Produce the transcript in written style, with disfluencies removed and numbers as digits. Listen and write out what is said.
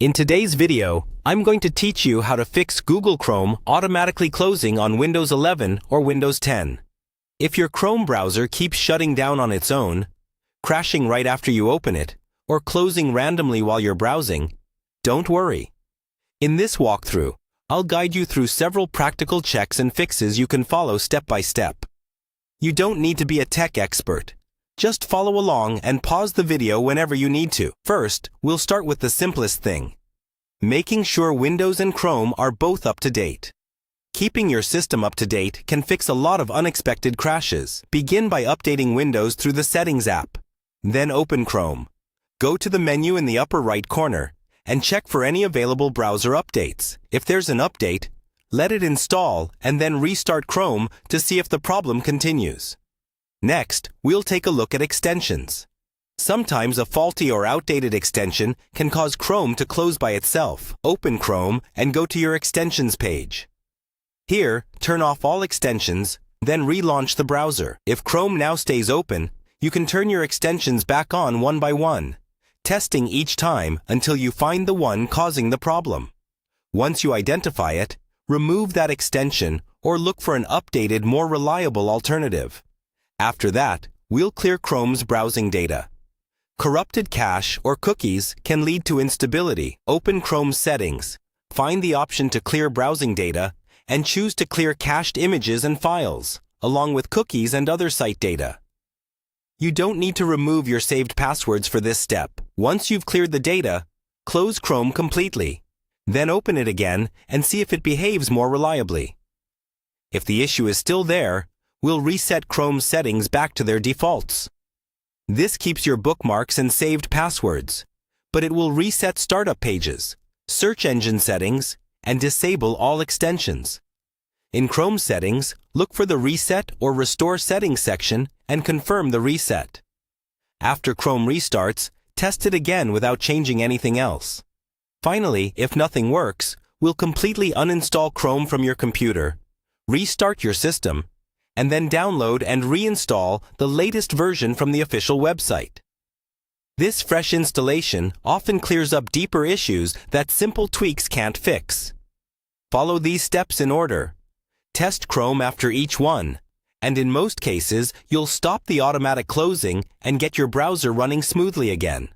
In today's video, I'm going to teach you how to fix Google Chrome automatically closing on Windows 11 or Windows 10. If your Chrome browser keeps shutting down on its own, crashing right after you open it, or closing randomly while you're browsing, don't worry. In this walkthrough, I'll guide you through several practical checks and fixes you can follow step by step. You don't need to be a tech expert. Just follow along and pause the video whenever you need to. First, we'll start with the simplest thing: making sure Windows and Chrome are both up to date. Keeping your system up to date can fix a lot of unexpected crashes. Begin by updating Windows through the Settings app. Then open Chrome. Go to the menu in the upper right corner and check for any available browser updates. If there's an update, let it install and then restart Chrome to see if the problem continues. Next, we'll take a look at extensions. Sometimes a faulty or outdated extension can cause Chrome to close by itself. Open Chrome and go to your extensions page. Here, turn off all extensions, then relaunch the browser. If Chrome now stays open, you can turn your extensions back on one by one, testing each time until you find the one causing the problem. Once you identify it, remove that extension or look for an updated, more reliable alternative. After that, we'll clear Chrome's browsing data. Corrupted cache or cookies can lead to instability. Open Chrome's settings, find the option to clear browsing data, and choose to clear cached images and files, along with cookies and other site data. You don't need to remove your saved passwords for this step. Once you've cleared the data, close Chrome completely. Then open it again and see if it behaves more reliably. If the issue is still there, we'll reset Chrome's settings back to their defaults. This keeps your bookmarks and saved passwords, but it will reset startup pages, search engine settings, and disable all extensions. In Chrome settings, look for the Reset or Restore Settings section and confirm the reset. After Chrome restarts, test it again without changing anything else. Finally, if nothing works, we'll completely uninstall Chrome from your computer, restart your system, and then download and reinstall the latest version from the official website. This fresh installation often clears up deeper issues that simple tweaks can't fix. Follow these steps in order. Test Chrome after each one, and in most cases, you'll stop the automatic closing and get your browser running smoothly again.